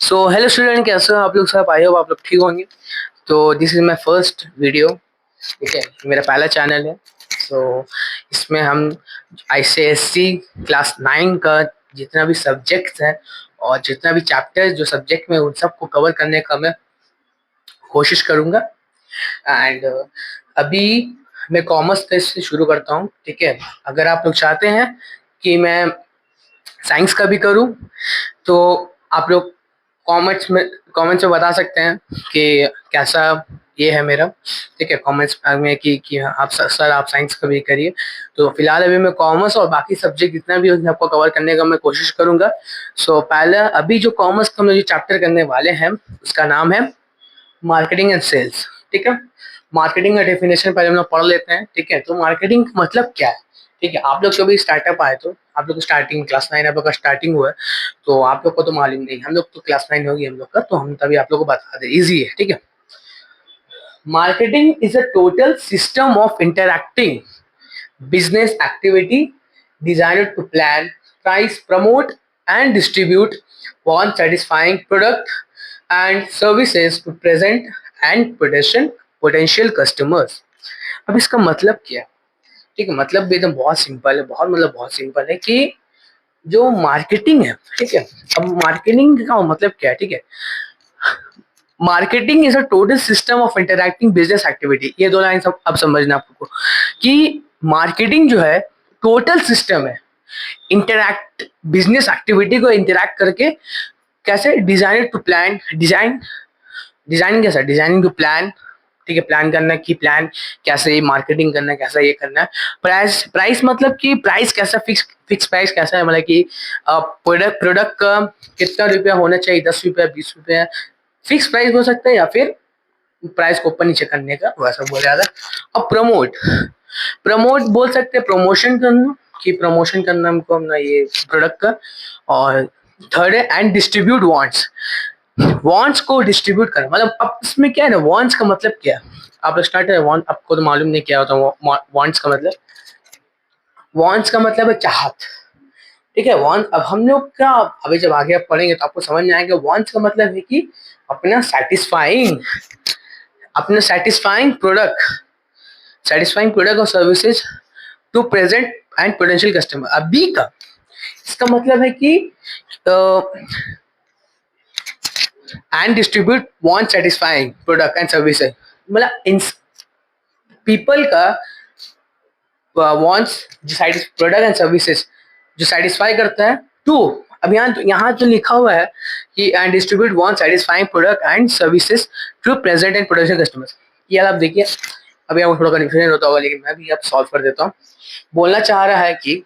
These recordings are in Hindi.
सो हेलो स्टूडेंट, कैसे हो आप लोग? सब आई होप आप लोग ठीक होंगे। तो this is my first video. ठीक है, मेरा पहला चैनल है। सो इसमें हम आईसीएससी क्लास 9 का जितना भी सब्जेक्ट्स है और जितना भी चैप्टर्स जो सब्जेक्ट में उन सबको कवर करने का मैं कोशिश करूंगा। एंड अभी मैं कॉमर्स से शुरू करता हूँ। ठीक है, अगर आप लोग चाहते हैं कि मैं साइंस का भी करूँ तो आप लोग कमेंट्स में बता सकते हैं कि कैसा ये है मेरा। ठीक है, कमेंट्स में कि आप सर आप साइंस का भी करिए। तो फिलहाल अभी मैं कॉमर्स और बाकी सब्जेक्ट जितना भी है आपको कवर करने का मैं कोशिश करूंगा। सो पहले अभी जो कॉमर्स का हम जो चैप्टर करने वाले हैं उसका नाम है मार्केटिंग एंड सेल्स। ठीक है, मार्केटिंग का डेफिनेशन पहले हम लोग पढ़ लेते हैं। ठीक है, तो मार्केटिंग का मतलब क्या है? ठीक है, आप लोग कभी स्टार्टअप आए तो आप लोग स्टार्टिंग क्लास 9 आप लोग का स्टार्टिंग हुआ है तो आप लोग को तो मालूम नहीं। हम लोग तो क्लास 9 होगी हम लोग का, तो हम तभी आप लोग को बता दें, इजी है। ठीक है, marketing is a total system of interacting business activity designed to plan, price, promote, and distribute one satisfying product and services to present and potential customers। अब इसका मतलब क्या है? ठीक है, मतलब भी एकदम बहुत सिंपल है, बहुत मतलब बहुत सिंपल है कि जो मार्केटिंग है, ठीक है, अब मार्केटिंग का मतलब क्या है? ठीक है, marketing is a total system of interacting business activity. ये दो लाइन सब अब समझना आपको कि मार्केटिंग जो है टोटल सिस्टम है इंटरैक्ट बिजनेस एक्टिविटी को इंटरैक्ट करके कैसे डिजाइन टू प्लान डिजाइन कैसा डिजाइनिंग टू प्लान। ठीक है, प्लान करना कि प्लान कैसे मार्केटिंग करना है, कैसा ये करना है। प्राइस प्राइस मतलब कि प्राइस कैसा फिक्स प्राइस कैसा है, मतलब कि प्रोडक्ट प्रोडक्ट का कितना रुपया होना चाहिए, 10 रुपया 20 रुपया फिक्स प्राइस हो सकता है या फिर प्राइस को ऊपर नीचे करने का, वैसा बोला जाता है। और प्रमोट प्रमोट बोल सकते हैं, प्रमोशन करना कि प्रमोशन करना हमको अपना ये प्रोडक्ट का। और थर्ड है एंड डिस्ट्रीब्यूट वांट्स, वांट्स को डिस्ट्रीब्यूट करना। मतलब अब इसमें क्या है ना, वांट्स का मतलब क्या है? आप स्टार्ट है वांट, आपको तो मालूम नहीं क्या होता है वांट्स का मतलब। वांट्स का मतलब है चाहत। ठीक है, वांट अब हम लोग का अभी जब आगे आप पढ़ेंगे तो आपको समझ में आएगा वांट्स का मतलब है कि अपना सेटिस्फाइंग प्रोडक्ट और services to present and potential customer. अभी का इसका मतलब है कि and distribute want satisfying product and services, मतलब इन पीपल का वांट्स जो प्रोडक्ट एंड सर्विसेज जो सेटिस्फाई करता है टू। अब यहाँ तो लिखा हुआ है कि and distribute want satisfying product and services to present and potential customers. ये आप देखिए, अभी आपको थोड़ा कन्फ्यूजन होता होगा लेकिन मैं भी अब सॉल्व कर देता हूँ। बोलना चाह रहा है कि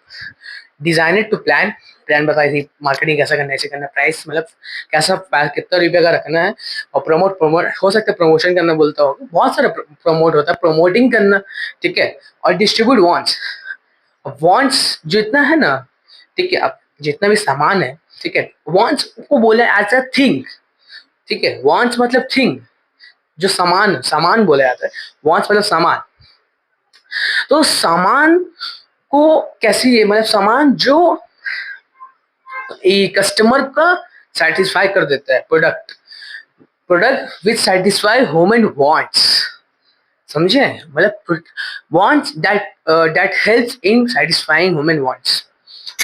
डिजाइनेड टू प्लान, प्लान बताई थी मार्केटिंग कैसा करना है, ऐसे करना, प्राइस मतलब कैसा कितना रुपये का रखना है। और प्रमोट प्रमोट हो सकता है, प्रमोशन करना बोलता होगा, बहुत सारा प्रमोट होता है, प्रमोटिंग करना। ठीक है, और डिस्ट्रीब्यूट वांट्स, वांट्स जितना है ना, ठीक है, अब जितना भी सामान है, ठीक है, वांट्स को बोले एज अ थिंग। ठीक है, वांट्स मतलब थिंग, जो सामान सामान बोला जाता है, वांट्स मतलब सामान। तो सामान को कैसे, ये मतलब सामान जो कस्टमर का सेटिस्फाई कर देता है, product product which satisfy human wants. समझे, मतलब wants that helps in satisfying human wants.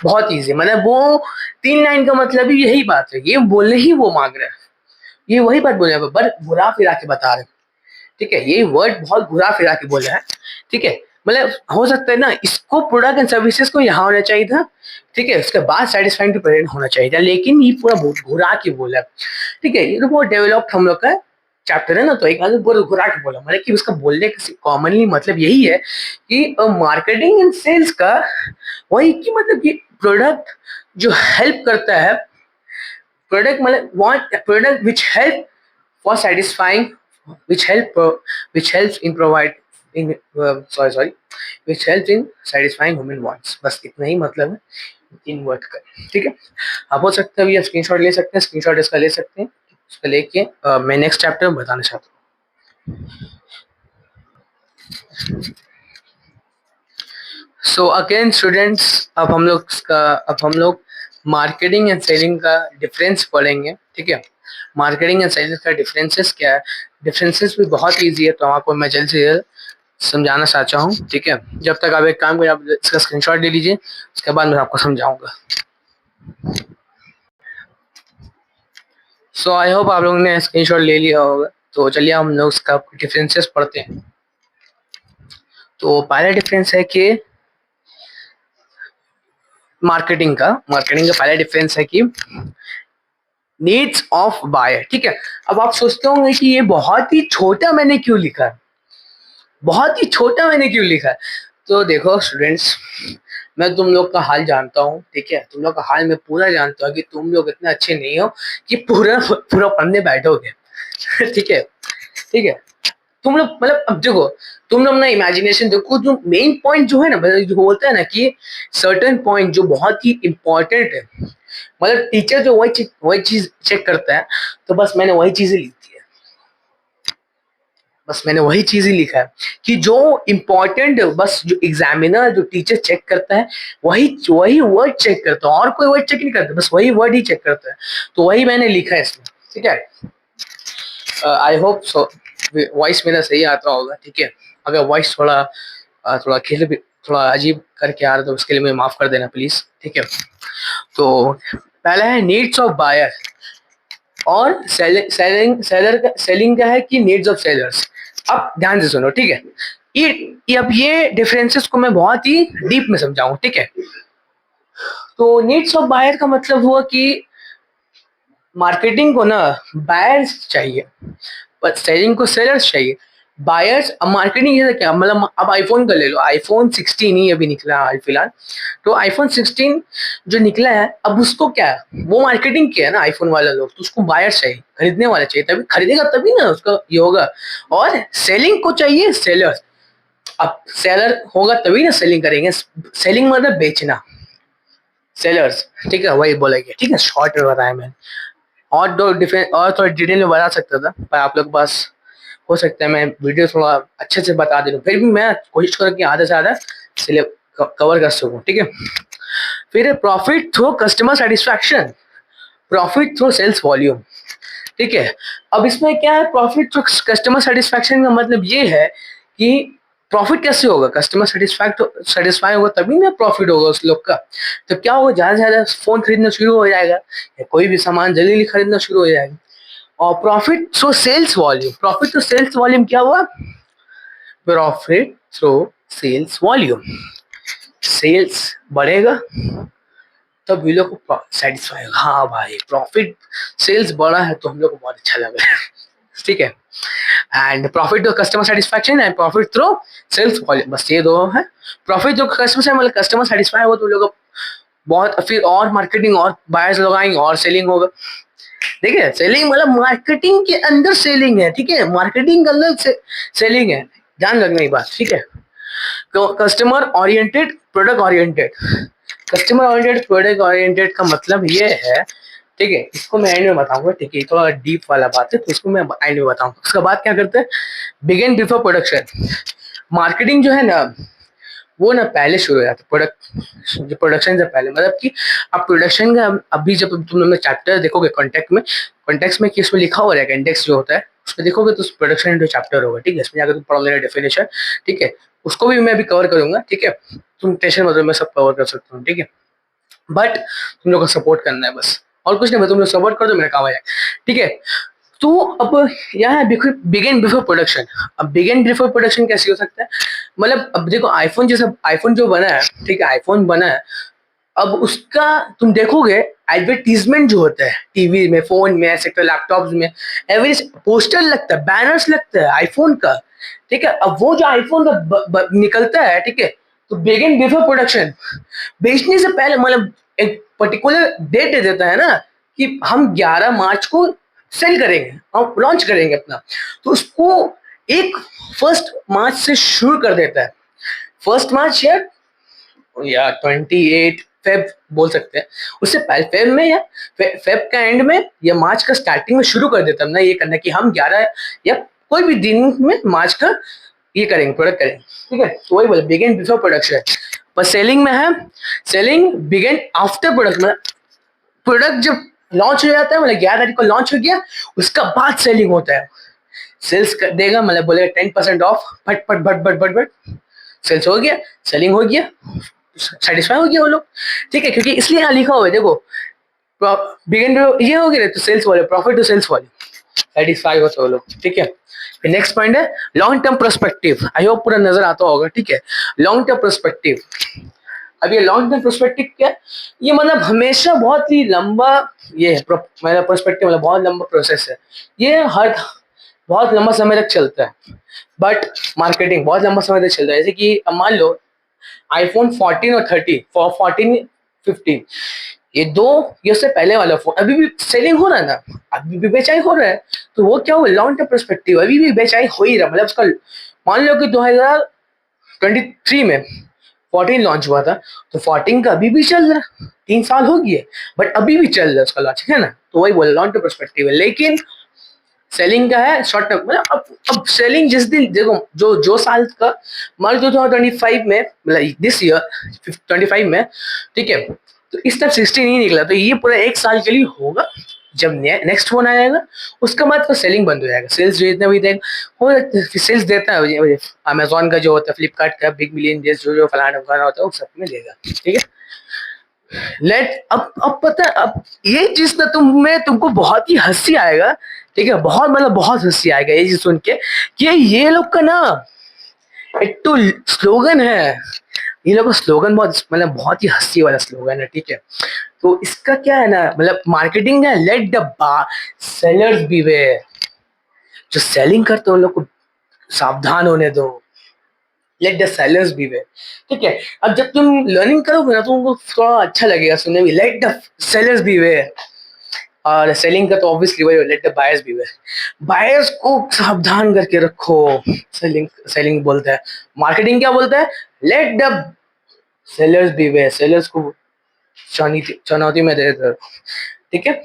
बहुत इजी, मतलब वो 3 लाइन का मतलब ही यही बात है, ये बोलने ही वो मांग रहे हैं, ये वही बात बोल रहे हैं, पर घुरा फिरा के बता रहे हैं। ठीक है, ये वर्ड बहुत घुरा फिरा के बोला है। ठीक है, मतलब हो सकता है ना इसको प्रोडक्ट एंड सर्विसेज को यहाँ होना चाहिए था। ठीक है, उसके बाद सेटिस्फाइंग टू पेरेंट होना चाहिए था, लेकिन ये पूरा बहुत घुरा के बोला है। ठीक है, ये तो बहुत डेवलप्ड हम लोग का चैप्टर है ना, तो एक आदमी पूरा घुरा के बोला, मतलब कि उसका बोलने का कॉमनली मतलब यही है कि मार्केटिंग एंड सेल्स का वही कि मतलब कि प्रोडक्ट जो हेल्प करता है, प्रोडक्ट मतलब want product which help for satisfying, which help uh, which helps in provide in sorry which helps in satisfying human wants। बस इतना ही मतलब है 3 वर्ड का। ठीक है, आप हो सकते हैं, स्क्रीनशॉट ले सकते हैं, स्क्रीनशॉट इसका ले सकते हैं, इसका लेके मैं नेक्स्ट चैप्टर में बताना चाहता हूँ। सो अगेन स्टूडेंट्स, अब हम लोग मार्केटिंग एंड सेलिंग का डिफरेंस पढ़ेंगे, ठीक है। मार्केटिंग एंड सेलिंग का डिफरेंसेस क्या है, डिफरेंसेस भी बहुत ईजी है, तो आपको मैं जल्द से जल्द समझाना चाहता हूँ, ठीक है। जब तक आप एक काम करें, आप इसका स्क्रीनशॉट ले लीजिए, उसके बाद मैं आपको समझाऊंगा। सो आई होप आप लोगों ने स्क्रीनशॉट ले लिया होगा। तो चलिए हम लोग उसका डिफरेंसेस पढ़ते हैं। तो पहला डिफरेंस है कि मार्केटिंग का पहला डिफरेंस है कि नीड्स ऑफ बायर, ठीक है। अब आप सोचते होंगे कि ये बहुत ही छोटा मैंने क्यों लिखा है, बहुत ही छोटा मैंने क्यों लिखा है। तो देखो स्टूडेंट्स, मैं तुम लोग का हाल जानता हूँ, ठीक है। तुम लोग का हाल मैं पूरा जानता हूँ कि तुम लोग इतने अच्छे नहीं हो कि पूरा पूरा पढ़ने बैठोगे। ठीक है, ठीक है। तुम लोग मतलब अब देखो, तुम लोग ना इमेजिनेशन देखो, जो मेन पॉइंट जो है ना, मतलब जो बोलता है ना कि सर्टेन पॉइंट जो बहुत ही इंपॉर्टेंट है, मतलब टीचर जो वही चीज चेक करता है, तो बस मैंने वही चीजें लिखी है, बस मैंने वही चीज ही लिखा है कि जो इम्पोर्टेंट, बस जो एग्जामिनर जो टीचर चेक करता है, वही वही वर्ड चेक करता है, और कोई वर्ड चेक नहीं करता, बस वही वर्ड ही चेक करता है। तो वही मैंने लिखा है इसमें, ठीक है। आई होप सो वॉइस मेरा सही आता होगा, ठीक है। अगर वॉइस थोड़ा थोड़ा खिल भी, थोड़ा अजीब करके आ रहा है, तो उसके लिए मुझे माफ कर देना प्लीज, ठीक है। तो पहला है नीड्स ऑफ बायर, और सेलिंग का है कि नीड्स ऑफ सेलर्स। अब ध्यान से सुनो, ठीक है। अब ये डिफरेंसेस को मैं बहुत ही डीप में समझाऊं, ठीक है। तो नीड्स ऑफ बायर का मतलब हुआ कि मार्केटिंग को ना बायर्स चाहिए, पर सेलिंग को सेलर्स चाहिए। बायर्स, अब मार्केटिंग जैसे क्या, मतलब अब आईफोन का ले लो, आईफोन 16 ही अभी निकला हाल फिलहाल। तो आईफोन 16 जो निकला है, अब उसको क्या है, वो मार्केटिंग किया है ना आईफोन वाला लोग, तो उसको बायर्स चाहिए, खरीदने वाला चाहिए, तभी खरीदेगा तभी ना उसका ये होगा। और सेलिंग को चाहिए सेलर्स, अब सेलर होगा तभी ना सेलिंग करेंगे। सेलिंग मतलब बेचना, सेलर्स, ठीक है, वही बोलेंगे, ठीक है। शॉर्ट में बताया मैंने, और दो डिफरेंस और थोड़ा डिटेल में बता सकता था, पर आप लोग पास हो सकता है मैं वीडियो थोड़ा अच्छे से बता दे रहा हूँ, फिर भी मैं कोशिश करूँ कि आधे से आधा कवर कर सकूँ, ठीक है। फिर profit through customer satisfaction, profit through sales volume, ठीक है। अब इसमें क्या है, प्रॉफिट थ्रू कस्टमर सेटिस्फैक्शन का मतलब ये है कि प्रॉफिट कैसे होगा, कस्टमर सेटिस्फाई होगा तभी ना प्रॉफिट होगा उस लोग का। तो क्या होगा, ज्यादा से ज्यादा फोन खरीदना शुरू हो जाएगा, या कोई भी सामान जल्दी खरीदना शुरू हो जाएगा। और profit through sales volume, profit through sales volume क्या हुआ, profit through sales volume, sales बढ़ेगा तब ये लोग को सेटिस्फाई होगा, हाँ भाई प्रॉफिट सेल्स बढ़ा है तो हम लोग को बहुत अच्छा लग रहा है। ठीक है। And profit through customer satisfaction and profit through sales volume, बस ये दो है। प्रॉफिट थ्रू कस्टमर मतलब कस्टमर सेटिस्फाई हो तो लोग बहुत, फिर और मार्केटिंग और बायर्स लोग आएंगे और सेलिंग होगा। देखिए सेलिंग मतलब मार्केटिंग के अंदर सेलिंग है, ठीक है, मार्केटिंग के अंदर सेलिंग है, ध्यान रखना ये बात, ठीक है। तो customer oriented product oriented, customer oriented product oriented का मतलब ये है, ठीक है। इसको मैं एंड में बताऊंगा, ठीक है, थोड़ा डीप वाला बात है, तो इसको मैं एंड में बताऊंगा। उसके बाद क्या करते हैं, बिगिन बिफोर प्रोडक्शन। मार्केटिंग जो है ना, वो ना पहले शुरू हो जाता है, जो प्रोडक्शन से पहले, मतलब कि अब प्रोडक्शन का अभी जब तुम लोग चैप्टर देखोगे कॉन्टेक्स्ट में कि उसमें लिखा हो रहेगा इंडेक्स जो होता है, उसमें देखोगे तो प्रोडक्शन जो चैप्टर होगा, ठीक है, इसमें जाकर तुम पढ़ लेना डेफिनेशन, ठीक है। उसको भी मैं अभी कवर करूंगा, ठीक है। तुम टेंशन मत लो, मैं सब कवर कर सकता हूँ, ठीक है। बट तुम लोग को सपोर्ट करना है बस, और कुछ नहीं, बस तुम लोग सपोर्ट कर दो, मेरा काम आ जाएगा, ठीक है। तो अब यहाँ है बिगिन बिफोर प्रोडक्शन। अब बिगिन बिफोर प्रोडक्शन कैसे हो सकता है, मतलब अब देखो आईफोन जैसा, आईफोन जो बना है, ठीक है, आईफोन बना है, अब उसका तुम देखोगे एडवर्टीजमेंट जो होता है टीवी में, फोन में, सेक्टर लैपटॉप्स में, एवरी पोस्टर लगता है, बैनर्स लगता है आईफोन का, ठीक है। अब वो जो आईफोन का निकलता है, ठीक है, तो बिगिन बिफोर प्रोडक्शन, बेचने से पहले, मतलब एक पर्टिकुलर डेट दे देता है ना कि हम 11 मार्च को सेल करेंगे, हम लॉन्च करेंगे अपना, तो उसको एक 1 मार्च से शुरू कर देता है। 1 मार्च या 28 फेब बोल सकते हैं, उससे पहले फेब में या फेब का एंड में या मार्च का स्टार्टिंग में शुरू कर देता है ना ये करना कि हम 11 या कोई भी दिन में मार्च का ये करेंगे, प्रोडक्ट करेंगे, ठीक है। तो वही बोले बिगिन बिफोर प्रोडक्शन। पर सेलिंग में है, selling begin after product, product जब लॉन्च हो जाता है, मतलब 11 तारीख को लॉन्च हो गया, उसका बाद सेलिंग होता है। सेल्स कर देगा, मतलब बोलेगा 10% ऑफ, फट फट फट फट फट फट, सेल्स हो गया, सेलिंग हो गया, सेटिस्फाई हो गया वो लोग। ठीक है, क्योंकि इसलिए यहाँ लिखा हुआ है, देखो बिगिन ये हो गया तो सेल्स वाले, प्रॉफिट टू सेल्स वाले सेटिस्फाई होते वो लोग। ठीक है, फिर नेक्स्ट पॉइंट है long term prospective. I hope पूरा नजर आता होगा। ठीक है, लॉन्ग टर्म प्रोस्पेक्टिव। अब ये लॉन्ग टर्म प्रोस्पेक्टिव क्या है? ये मतलब हमेशा बहुत ही लंबा, ये है मतलब प्रोस्पेक्टिव, मतलब बहुत लंबा प्रोसेस है। ये हर बहुत लंबा समय तक चलता है, बट मार्केटिंग बहुत लंबा समय तक चलता है। जैसे कि अब मान लो आईफोन 14 और 30, 14 15, ये 2 ईयर से पहले वाला फोन अभी भी सेलिंग हो रहा है ना, अभी भी बेचाई हो रहा है। तो वो क्या हुआ, लॉन्ग टर्म परस्पेक्टिव, अभी भी बेचाई हो ही रहा, मतलब उसका मान लो कि 2023 में 14 लॉन्च हुआ था, तो 14 का अभी भी चल रहा है, 3 साल हो गए, बट अभी भी चल रहा है उसका लॉन्च, है ना। तो वही बोला लॉन्ग टर्म परस्पेक्टिव है। लेकिन सेलिंग का है शॉर्ट टर्म, मतलब अब सेलिंग जिस दिन देखो, जो जो साल का मान लो 2025 में, मतलब दिस ईयर 25 में, ठीक है, तो इस तरफ 16 ही निकला, तो ये पूरा 1 साल के लिए होगा। जब नेक्स्ट फोन आएगा उसके बाद तो सेलिंग बंद हो जाएगा, सेल्स जितना भी देगा हो, सेल्स देता है अमेजोन का जो होता है, फ्लिपकार्ट का, बिग मिलियन डेज जो जो फलाना फलाना होता है वो सब में देगा। ठीक है, लेट अब पता है, अब ये चीज ना तुमको बहुत ही हंसी आएगा। ठीक है, बहुत मतलब बहुत हंसी आएगा ये चीज सुन के कि ये लोग का ना एक तो स्लोगन है, ये लोग का स्लोगन बहुत मतलब बहुत ही हंसी वाला स्लोगन है। ठीक है, तो इसका क्या है ना, मतलब मार्केटिंग है, लेट द सेलर्स बीवेयर। जो सेलिंग करते हैं उन लोग को सावधान होने दो, लेट द सेलर्स बीवेयर। ठीक है, अब जब तुम लर्निंग करोगे ना तो तुमको थोड़ा अच्छा लगेगा सुनने में, लेट द सेलर्स बीवेयर। और सेलिंग का तो ऑब्वियसली वही, let the buyers beware, buyers को सावधान करके रखो। सेलिंग सेलिंग बोलता है, मार्केटिंग क्या बोलता है, let the sellers beware, sellers को चुनौती में दे दो। ठीक है,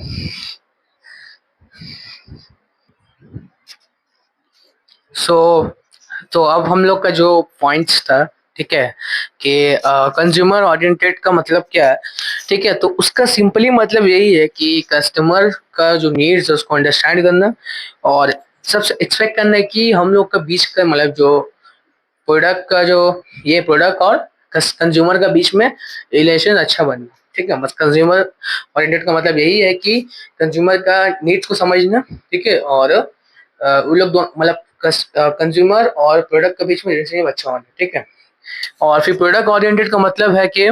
सो तो अब हम लोग का जो पॉइंट्स था, ठीक है, कि कंज्यूमर ओरिएंटेड का मतलब क्या है। ठीक है, तो उसका सिंपली मतलब यही है कि कस्टमर का जो नीड्स है उसको अंडरस्टैंड करना, और सबसे एक्सपेक्ट करना है कि हम लोग का बीच का मतलब जो प्रोडक्ट का जो ये प्रोडक्ट और कंज्यूमर का बीच में रिलेशन अच्छा बनना। ठीक है, बस कंज्यूमर ओरिएंटेड का मतलब यही है कि कंज्यूमर का नीड्स को समझना। ठीक है, और वो लोग मतलब कंज्यूमर और प्रोडक्ट के बीच में रिलेशनशिप अच्छा होना। ठीक है, और फिर प्रोडक्ट ओरिएंटेड का मतलब है कि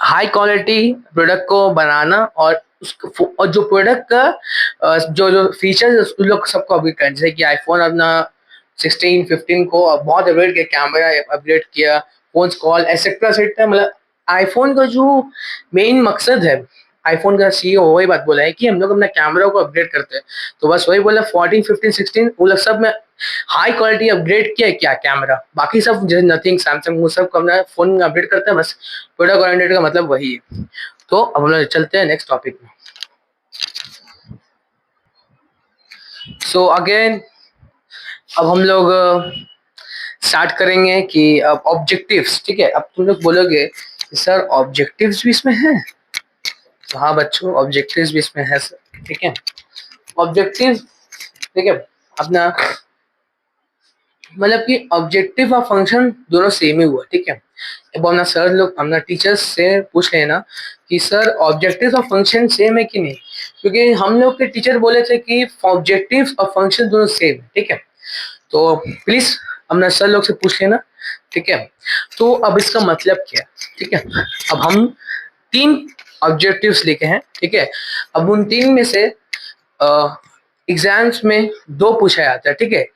हाई क्वालिटी प्रोडक्ट को बनाना, और उसको और जो प्रोडक्ट का जो जो फीचर्स उन लोग सबको अपग्रेड करना। जैसे कि आईफोन अपना 16 15 को बहुत अपग्रेड किया, कैमरा अपग्रेड किया, फोन कॉल एक्सेट्रा सेट्रा, मतलब आईफोन का जो मेन मकसद है, आईफोन का सीईओ वही बात बोला है कि हम लोग अपना कैमरा को अपग्रेड करते हैं। तो बस वही बोला, 14 15 16 वो लोग सब में हाई क्वालिटी अपग्रेड किया है, क्या कैमरा, बाकी सब जैसे नथिंग सैमसंग वो सब अपना फोन में अपडेट करते हैं। बस प्रोडक्ट ओरिएंटेड का मतलब वही है। तो अब हम लोग चलते हैं नेक्स्ट टॉपिक में। सो अगेन अब हम लोग स्टार्ट करेंगे कि अब ऑब्जेक्टिव्स। ठीक है, अब तुम लोग बोलोगे सर ऑब्जेक्टिव्स भी इसमें है, तो हाँ बच्चों ऑब्जेक्टिव्स भी इसमें है सर। ठीक है, ऑब्जेक्टिव, ठीक है, अपना मतलब कि ऑब्जेक्टिव और फंक्शन दोनों सेम ही हुआ। ठीक है, अब अपना सर लोग अपना टीचर्स से पूछ लेना कि सर ऑब्जेक्टिव और फंक्शन सेम है कि नहीं, क्योंकि हम लोग के टीचर बोले थे कि ऑब्जेक्टिव और फंक्शन दोनों सेम है। ठीक है, तो प्लीज अपना सर लोग से पूछ लेना। ठीक है, तो अब इसका मतलब क्या है। ठीक है, अब हम 3 ऑब्जेक्टिव्स लेके हैं। ठीक है, अब उन 3 में से एग्जाम्स में 2 पूछा जाता है। ठीक है,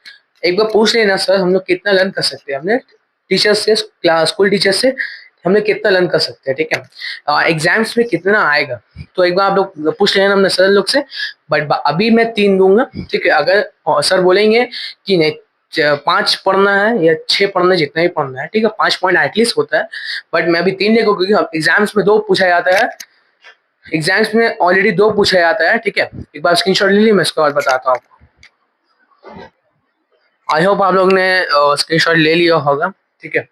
एक बार पूछ लेना सर हम लोग कितना लर्न कर सकते हैं अपने टीचर से, क्लास स्कूल टीचर से हम लोग कितना लर्न कर सकते हैं। ठीक है, एग्जाम्स में कितना आएगा, तो एक बार आप लोग पूछ लेना अपने सर लोग से। बट अभी मैं 3 दूंगा। ठीक है, अगर सर बोलेंगे कि नहीं 5 पढ़ना है या 6 पढ़ना है, जितना भी पढ़ना है, ठीक है, 5 पॉइंट एटलीस्ट होता है। बट मैं अभी 3 देखो, क्योंकि एग्जाम्स में 2 पूछा जाता है, एग्जाम्स में ऑलरेडी 2 पूछा जाता है। ठीक है, एक बार स्क्रीनशॉट ले ली, मैं इसको और बताता हूँ आपको। आई होप आप लोग ने स्क्रीनशॉट ले लिया होगा। ठीक है,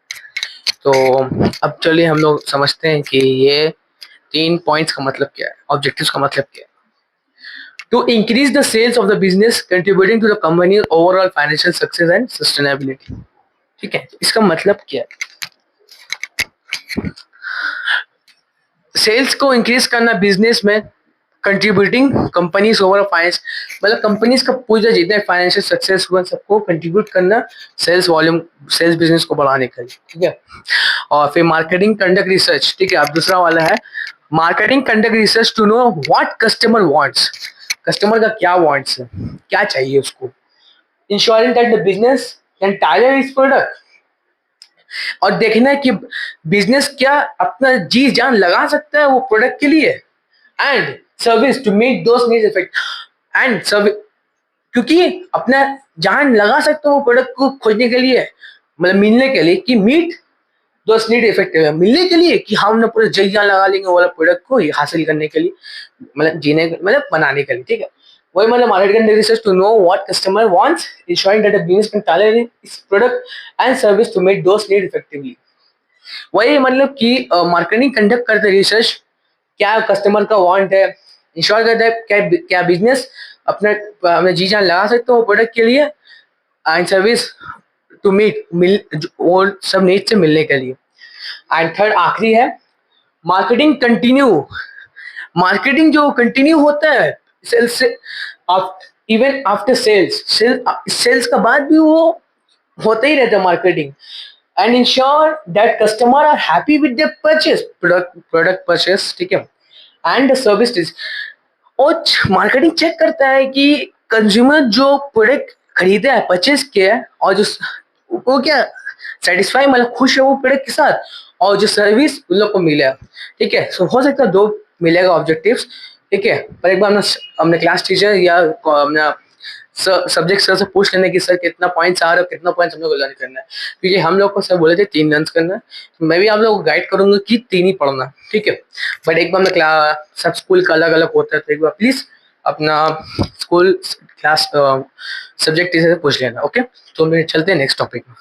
तो अब चलिए हम लोग समझते हैं कि ये 3 पॉइंट्स का मतलब क्या है, ऑब्जेक्टिव्स का मतलब क्या है। To increase the sales of the business contributing to the company overall financial success and sustainability. ठीक है, इसका मतलब क्या है? सेल्स को इंक्रीज करना बिजनेस में, कंट्रीब्यूटिंग कंपनीज ओवर फाइनेंस, मतलब कंपनीज का पूरा जितने फाइनेंशियल सक्सेस हुआ सबको कंट्रीब्यूट करना सेल्स वॉल्यूम, सेल्स बिजनेस को बढ़ाने के लिए। ठीक है, और फिर मार्केटिंग कंडक्ट रिसर्च। ठीक है, अब दूसरा वाला है marketing conduct research to know what customer wants, customer का क्या वांट्स है, क्या चाहिए उसको, ensuring that the business can tailor is product, और देखना है कि बिजनेस क्या अपना जी जान लगा सकता है वो प्रोडक्ट के लिए, and service to meet those needs effect, and service, क्योंकि अपना जान लगा सकते हो वो प्रोडक्ट को खोजने के लिए, मतलब मिलने के लिए, कि मीट दोस नीड इफेक्टिव, मिलने के लिए कि हम ना पूरे जी जान लगा लेंगे वाला प्रोडक्ट को हासिल करने के लिए, मतलब जीने, मतलब बनाने के लिए। ठीक है, वही मतलब marketing research to know what customer wants, ensuring that the business can tailor its product and service to meet those need effectively. वही मतलब कि मार्केटिंग कंडक्ट करते रिसर्च, क्या कस्टमर का वांट है, इंश्योर करता है क्या क्या बिजनेस अपना अपने जी जान लगा सकते हो प्रोडक्ट के लिए, एंड सर्विस टू मीट मिल वो सब नीड से मिलने के लिए। एंड थर्ड आखिरी है मार्केटिंग कंटिन्यू, मार्केटिंग जो कंटिन्यू होता है सेल्स से, इवन आफ्टर सेल्स, सेल्स का बाद भी वो होता ही रहता है marketing, and ensure that customer are happy with their purchase, product purchase. ठीक है, एंड सर्विस, और मार्केटिंग चेक करता है कि कंज्यूमर जो प्रोडक्ट खरीदा है, परचेज किया है, और जो वो क्या सेटिस्फाई, मतलब खुश है वो प्रोडक्ट के साथ, और जो सर्विस उन लोग को मिला। ठीक है, सो हो सकता है दो मिलेगा ऑब्जेक्टिव्स। ठीक है, पर एक बार हमने क्लास टीचर या अपना सब्जेक्ट सर से पूछ लेने की सर कितना पॉइंट्स आ रहे हो, कितना पॉइंट्स हम लोग को लर्न करना है, क्योंकि हम लोग को सर बोले थे 3 लर्न करना है, तो मैं भी आप लोग को गाइड करूंगा कि 3 ही पढ़ना। ठीक है, बट एक बार मैं क्लास सब स्कूल का अलग अलग होता है, तो एक बार प्लीज अपना स्कूल क्लास सब्जेक्ट टीचर से पूछ लेना। ओके, तो मैं चलते हैं नेक्स्ट टॉपिक में।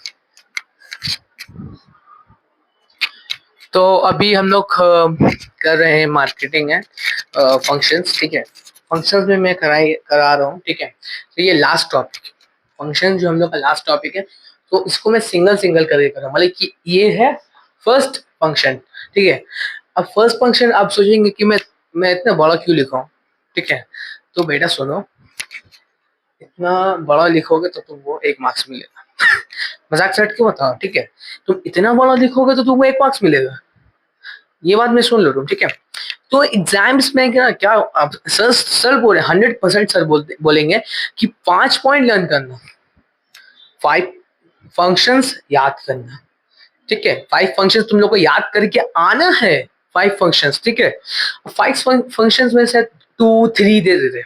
तो अभी हम लोग कर रहे हैं मार्केटिंग है फंक्शंस। ठीक है, फंक्शंस में मैं करा रहा हूँ। ठीक है, तो ये लास्ट टॉपिक फंक्शन जो हम लोग का लास्ट टॉपिक है, तो इसको मैं सिंगल सिंगल करके कर रहा हूँ, मतलब कि ये है फर्स्ट फंक्शन। ठीक है, अब फर्स्ट फंक्शन आप सोचेंगे कि मैं इतना बड़ा क्यों लिखा हूँ। ठीक है, तो बेटा सुनो, इतना बड़ा लिखोगे तो तुमको 1 मार्क्स मिलेगा। मजाक सेट क्यों बताओ। ठीक है, तुम इतना बड़ा लिखोगे तो तुमको 1 मार्क्स मिलेगा, ये बात मैं सुन लो तुम। ठीक है, तो एग्जाम्स में क्या आप सर बोले 100% सर बोलेंगे कि 5 पॉइंट लर्न करना, 5 फंक्शंस याद करना। ठीक है, 5 फंक्शंस तुम लोग को याद करके आना है, 5 फंक्शंस। ठीक है, 5 फंक्शंस में से 2-3 दे देते,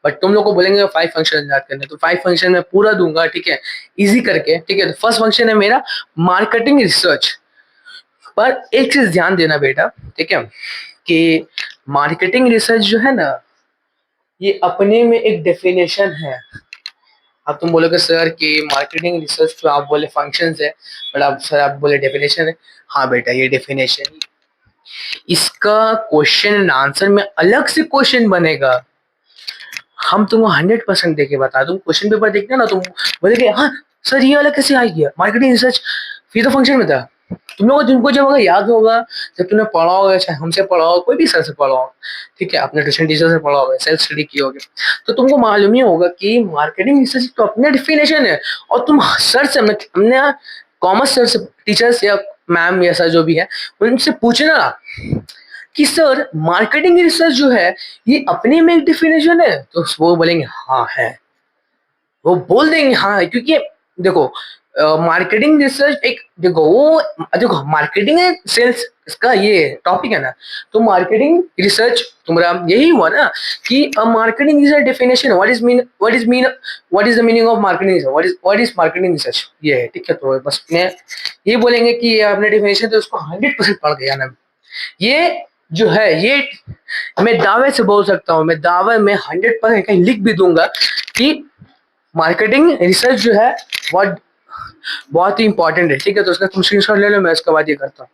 बट तुम लोग को बोलेंगे 5 फंक्शन याद करने, तो 5 फंक्शन में पूरा दूंगा। ठीक है, इजी करके। ठीक है, तो फर्स्ट फंक्शन है मेरा मार्केटिंग रिसर्च, पर एक चीज ध्यान देना बेटा। ठीक है, कि मार्केटिंग रिसर्च जो है ना, ये अपने में एक डेफिनेशन है। अब तुम बोलोगे सर कि मार्केटिंग रिसर्च तो आप बोले फंक्शंस है, बट आप सर आप बोले डेफिनेशन है। हाँ बेटा, ये डेफिनेशन, इसका क्वेश्चन एंड आंसर में अलग से क्वेश्चन बनेगा, हम तुमको 100% देके बता दूं। क्वेश्चन पेपर देखना ना, तुम बोलेगे हाँ सर ये वाला कैसे आ गया, मार्केटिंग रिसर्च फिर तो फंक्शन में था। तुम लोग जिनको जब अगर याद होगा, जब तुमने पढ़ा होगा, चाहे हमसे पढ़ा होगा, कोई भी सर से पढ़ा होगा, ठीक है, अपने ट्यूशन टीचर से पढ़ा होगा, सेल्फ स्टडी किए होगे, तो तुमको मालूम ही होगा कि मार्केटिंग रिसर्च तो अपने डिफिनेशन है। और तुम सर से, हमने कॉमर्स सर से, टीचर्स या मैम या सर जो भी है, उनसे पूछना कि सर मार्केटिंग रिसर्च जो है ये अपने में एक डिफिनेशन है, तो वो बोलेंगे हाँ है, वो बोल देंगे हाँ, क्योंकि देखो मार्केटिंग रिसर्च एक, देखो मार्केटिंग है सेल्स, इसका ये टॉपिक है ना, तो मार्केटिंग रिसर्च तुम्हारा यही हुआ ना कि marketing research definition, what is the meaning of marketing research, what is marketing research, ये है। ठीक है, तो बस मैं ये बोलेंगे कि ये आपने डेफिनेशन, तो उसको 100% पढ़ के जाना। ये जो है ये मैं दावे से बोल सकता हूँ, मैं दावे में 100% कहीं लिख भी दूंगा कि मार्केटिंग रिसर्च जो है, व्हाट बहुत ही इंपॉर्टेंट है, ठीक है। तो उसका तुम स्क्रीनशॉट ले लो, मैं उसके बाद ये करता हूँ।